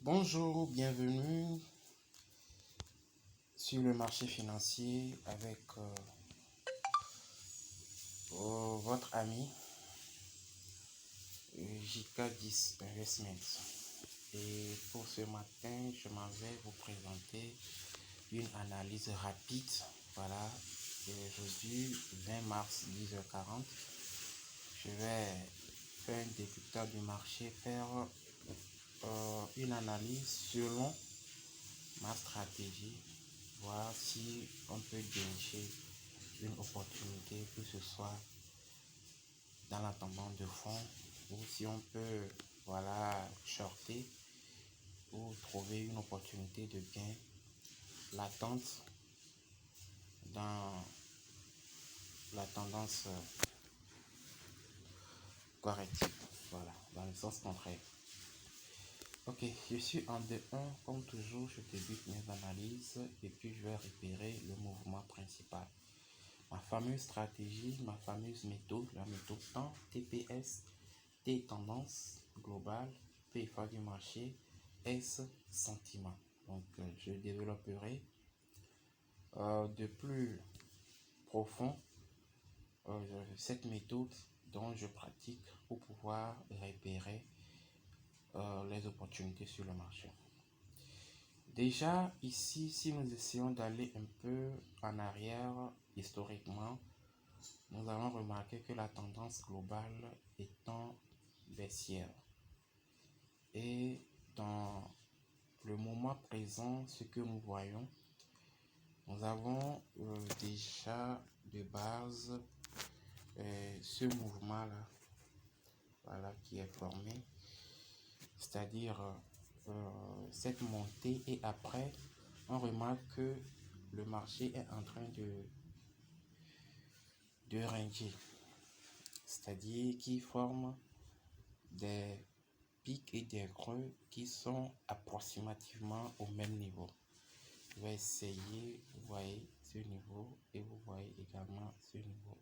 Bonjour, bienvenue sur le marché financier avec votre ami JK10 Investments. Et pour ce matin, je m'en vais vous présenter une analyse rapide. Voilà, aujourd'hui 20 mars 10h40. Je vais faire un décryptage du marché, faire une analyse selon ma stratégie, voir si on peut dénicher une opportunité, que ce soit dans la tendance de fond ou si on peut shorter ou trouver une opportunité de gain latente dans la tendance corrective, voilà, dans le sens contraire. Ok, je suis en D1, comme toujours je débute mes analyses et puis je vais repérer le mouvement principal. Ma fameuse stratégie, ma fameuse méthode, la méthode temps, TPS, T tendance globale, P phase du marché, S sentiment. Donc je développerai de plus profond cette méthode dont je pratique pour pouvoir repérer les opportunités sur le marché. Déjà ici, si nous essayons d'aller un peu en arrière historiquement, nous allons remarquer que la tendance globale étant baissière. Et dans le moment présent, ce que nous voyons, nous avons déjà de base ce mouvement-là, voilà, qui est formé, c'est-à-dire cette montée, et après, on remarque que le marché est en train de ranger, c'est-à-dire qu'il forme des pics et des creux qui sont approximativement au même niveau. Je vais essayer, vous voyez ce niveau et vous voyez également ce niveau.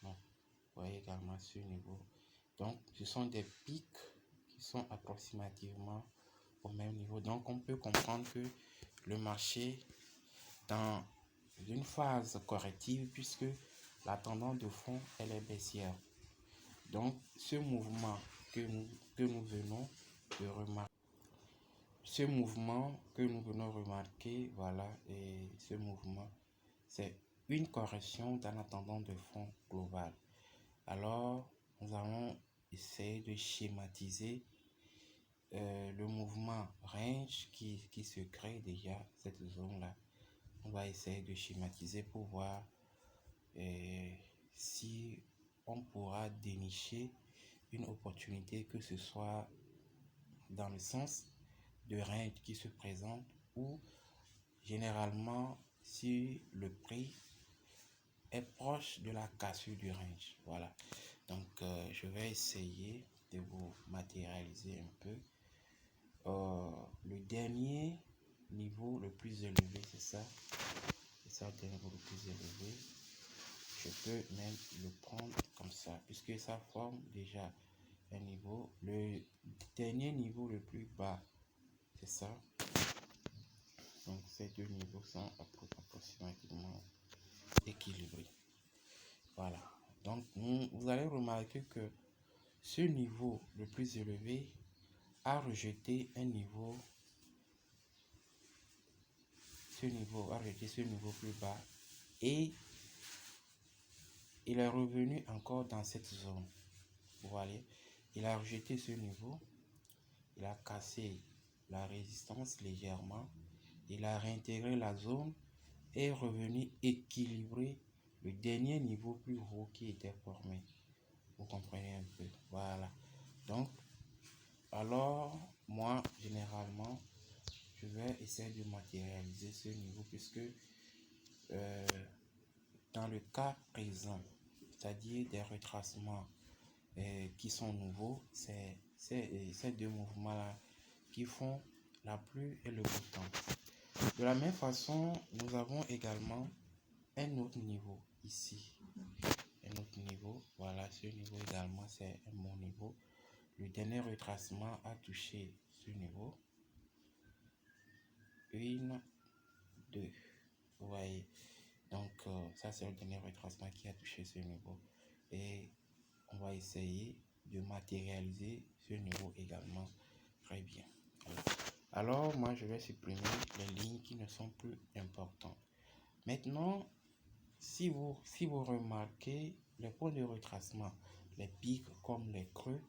Non, vous voyez également ce niveau. Donc, ce sont des pics qui sont approximativement au même niveau. Donc, on peut comprendre que le marché dans une phase corrective puisque la tendance de fond elle est baissière. Donc, ce mouvement que nous venons de remarquer, voilà, et ce mouvement, c'est une correction dans la tendance de fond globale. Alors, nous allons essayer de schématiser le mouvement range qui se crée déjà, cette zone-là. On va essayer de schématiser pour voir si on pourra dénicher une opportunité, que ce soit dans le sens de range qui se présente ou généralement si le prix est proche de la cassure du range. Voilà, donc je vais essayer de vous matérialiser un peu le dernier niveau le plus élevé, c'est ça le dernier niveau le plus élevé. Je peux même le prendre comme ça puisque ça forme déjà un niveau. Le dernier niveau le plus bas, c'est ça. Donc ces deux niveaux sont approximativement équilibrés. Voilà, donc vous allez remarquer que ce niveau le plus élevé a rejeté un niveau, ce niveau plus bas, et il est revenu encore dans cette zone. Vous voyez, il a rejeté ce niveau, il a cassé la résistance légèrement, il a réintégré la zone et est revenu équilibrer le dernier niveau plus haut qui était formé. Vous comprenez un peu, voilà. Donc alors moi généralement je vais essayer de matérialiser ce niveau puisque dans le cas présent, c'est-à-dire des retracements qui sont nouveaux, c'est ces deux mouvements là qui font la pluie et le beau temps. De la même façon, nous avons également un autre niveau ici, un autre niveau, voilà, ce niveau également c'est un bon niveau. Le dernier retracement a touché ce niveau, 1, 2. Vous voyez. Donc, ça, c'est le dernier retracement qui a touché ce niveau. Et on va essayer de matérialiser ce niveau également. Très bien. Alors, moi, je vais supprimer les lignes qui ne sont plus importantes. Maintenant, si vous remarquez les points de retracement, les pics comme les creux,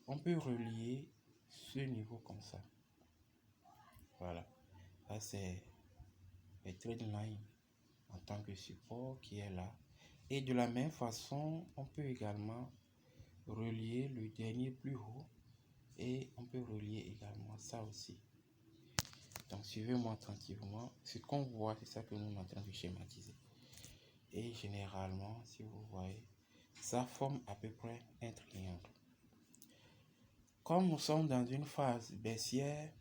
on peut relier ce niveau comme ça. Voilà. Ça, c'est les trendline en tant que support qui est là. Et de la même façon, on peut également relier le dernier plus haut et on peut relier également ça aussi. Donc suivez-moi tranquillement. Ce qu'on voit, c'est ça que nous sommes en train de schématiser. Et généralement, si vous voyez, ça forme à peu près un triangle. Comme nous sommes dans une phase baissière,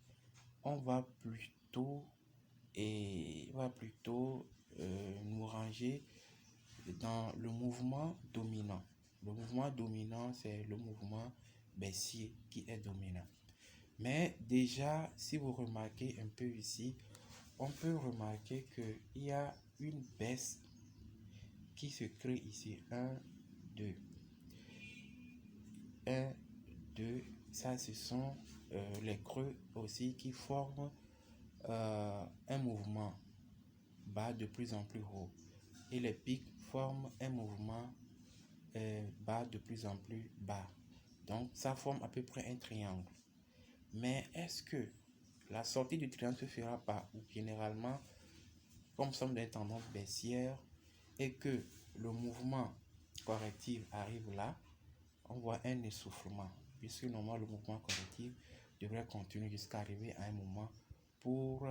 on va plutôt nous ranger dans le mouvement dominant. Le mouvement dominant, c'est le mouvement baissier qui est dominant. Mais déjà, si vous remarquez un peu ici, on peut remarquer qu'il y a une baisse qui se crée ici. 1, 2. 1, 2. Ça, ce sont les creux aussi qui forment un mouvement bas de plus en plus haut. Et les pics forment un mouvement bas de plus en plus bas. Donc, ça forme à peu près un triangle. Mais est-ce que la sortie du triangle se fera pas ou généralement, comme nous sommes dans une tendance baissière et que le mouvement correctif arrive là, on voit un essoufflement, puisque normalement le mouvement correctif devrait continuer jusqu'à arriver à un moment pour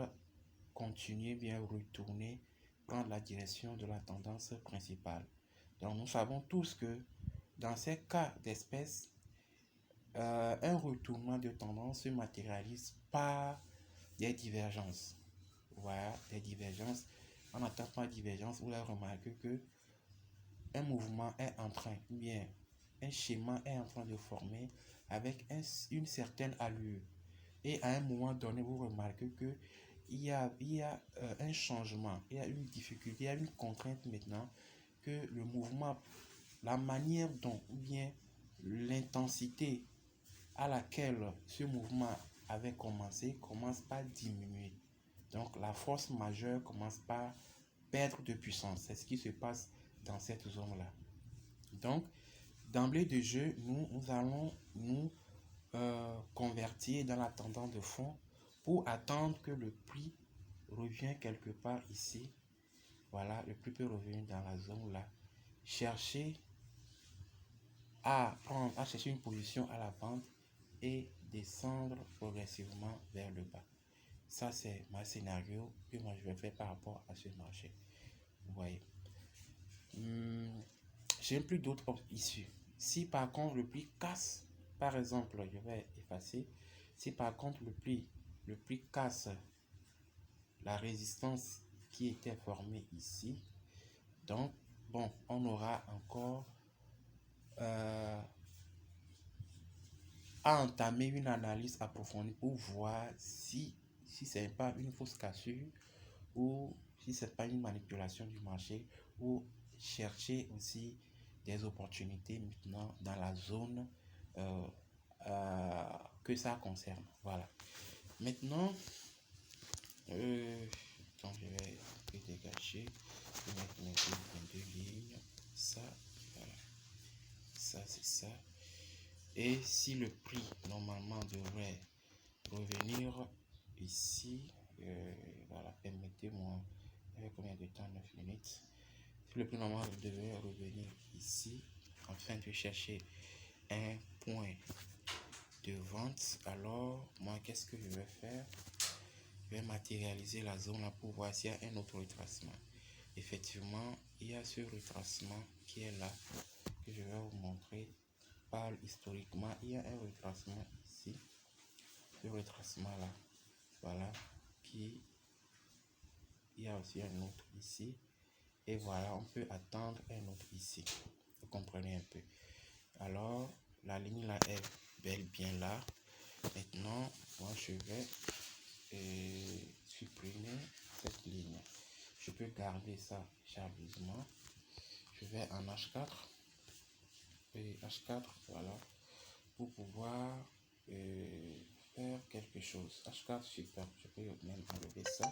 continuer bien retourner, prendre la direction de la tendance principale. Donc nous savons tous que dans ces cas d'espèce, un retournement de tendance se matérialise par des divergences. Voilà, des divergences. En attendant la divergence, vous avez remarqué que un mouvement est en train, ou bien un schéma est en train de former avec une certaine allure. Et à un moment donné, vous remarquez que il y a un changement, il y a une difficulté, il y a une contrainte maintenant que le mouvement, la manière dont, ou bien l'intensité à laquelle ce mouvement avait commencé, commence par diminuer. Donc la force majeure commence par perdre de puissance. C'est ce qui se passe dans cette zone-là. Donc, d'emblée de jeu, nous allons nous convertir dans la tendance de fond pour attendre que le prix revienne quelque part ici. Voilà, le prix peut revenir dans la zone là. Chercher à chercher une position à la vente et descendre progressivement vers le bas. Ça, c'est mon scénario que moi je vais faire par rapport à ce marché. Vous voyez. J'ai plus d'autres issues. Si par contre le prix casse, par exemple, je vais effacer. Si par contre le prix casse la résistance qui était formée ici, donc bon, on aura encore à entamer une analyse approfondie pour voir si c'est pas une fausse cassure ou si c'est pas une manipulation du marché, ou chercher aussi des opportunités maintenant dans la zone que ça concerne. Voilà. Maintenant, quand je vais dégager, je vais mettre mes deux lignes. Ça, voilà. Ça, c'est ça. Et si le prix normalement devrait revenir ici, voilà, permettez-moi, avec combien de temps? 9 minutes. Si le prix normal devrait revenir ici, afin de chercher un point de vente, alors moi, qu'est-ce que je vais faire? Je vais matérialiser la zone là pour voir s'il y a un autre retracement. Effectivement, il y a ce retracement qui est là, que je vais vous montrer. Historiquement, il y a un retracement ici, ce retracement là, voilà, il y a aussi un autre ici, et voilà, on peut attendre un autre ici. Vous comprenez un peu. Alors la ligne là est bel bien là. Maintenant moi je vais supprimer cette ligne. Je peux garder ça jalousement. Je vais en H4 et H4, voilà, pour pouvoir faire quelque chose. H4, super. Je peux même enlever ça.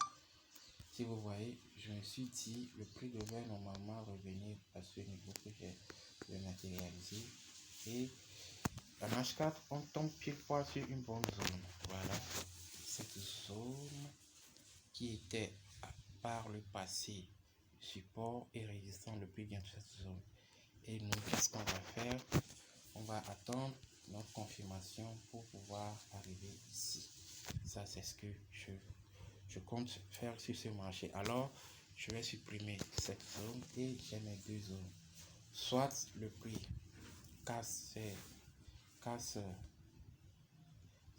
Si vous voyez, je me suis dit, le prix devait normalement revenir à ce niveau que j'ai matérialisé. Et en H4, on tombe pile poil sur une bonne zone. Voilà, cette zone qui était par le passé support et résistant le plus bien de cette zone. Et nous, qu'est-ce qu'on va faire? On va attendre notre confirmation pour pouvoir arriver ici. Ça, c'est ce que je compte faire sur ce marché. Alors, je vais supprimer cette zone et j'ai mes deux zones. Soit le prix casse,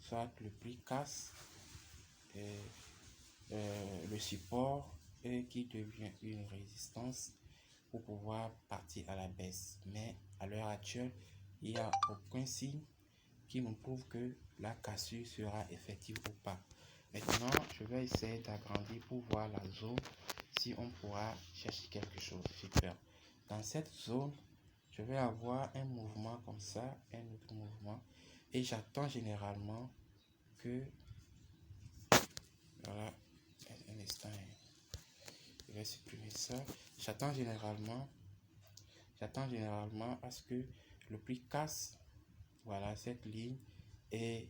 soit le prix casse le support et qui devient une résistance pour pouvoir partir à la baisse. Mais à l'heure actuelle, il n'y a aucun signe qui me prouve que la cassure sera effective ou pas. Maintenant, je vais essayer d'agrandir pour voir la zone si on pourra chercher quelque chose. Super. Dans cette zone, je vais avoir un mouvement comme ça, un autre mouvement, et j'attends généralement que, voilà, un instant, je vais supprimer ça. J'attends généralement à ce que le prix casse, voilà, cette ligne et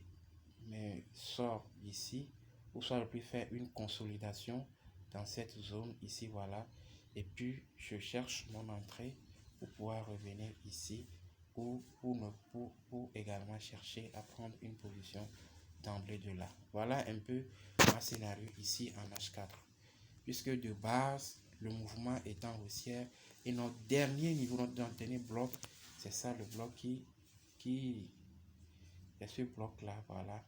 me sort ici, ou soit le prix fait une consolidation dans cette zone ici, voilà, et puis je cherche mon entrée pour pouvoir revenir ici ou pour également chercher à prendre une position d'emblée de là. Voilà un peu mon scénario ici en H4, puisque de base le mouvement étant haussière et notre dernier niveau, notre dernier bloc, c'est ça le bloc qui est ce bloc là, voilà,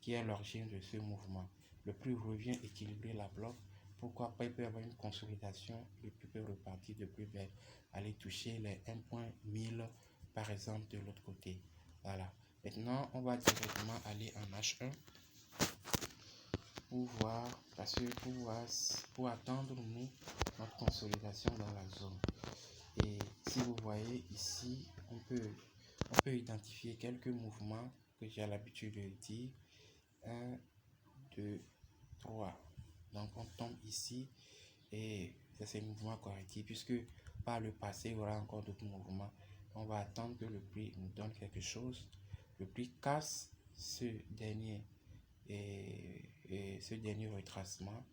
qui est l'origine de ce mouvement. Le prix revient équilibrer la bloc. Pourquoi pas? Il peut y avoir une consolidation et puis peut repartir de plus belle, aller toucher les 1.1000 par exemple de l'autre côté. Voilà. Maintenant, on va directement aller en H1 pour voir, parce que pour attendre nous notre consolidation dans la zone. Et si vous voyez ici, on peut identifier quelques mouvements que j'ai l'habitude de dire. 1, 2, 3. Donc on tombe ici et c'est un mouvement correctif puisque par le passé il y aura encore d'autres mouvements. On va attendre que le prix nous donne quelque chose. Le prix casse ce dernier et ce dernier retracement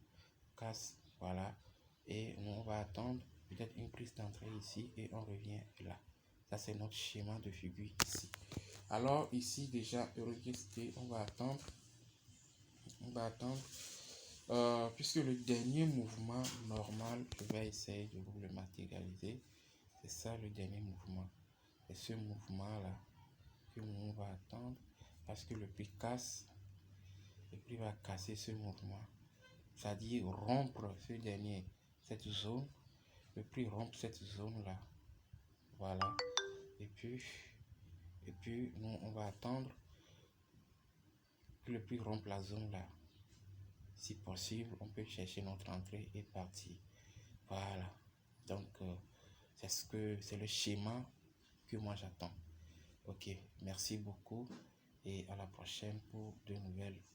casse, voilà, et on va attendre peut-être une prise d'entrée ici et on revient là. Ça c'est notre schéma de figure ici. Alors ici déjà on va attendre puisque le dernier mouvement normal, je vais essayer de vous le matérialiser. C'est ça le dernier mouvement. C'est ce mouvement là que on va attendre parce que le prix casse. Le prix va casser ce mouvement. C'est-à-dire rompre cette zone. Le prix rompt cette zone là. Voilà. Et puis nous on va attendre que le prix rompe la zone là. Si possible, on peut chercher notre entrée et partir. Voilà. Donc, c'est le schéma que moi j'attends. Ok, merci beaucoup et à la prochaine pour de nouvelles vidéos.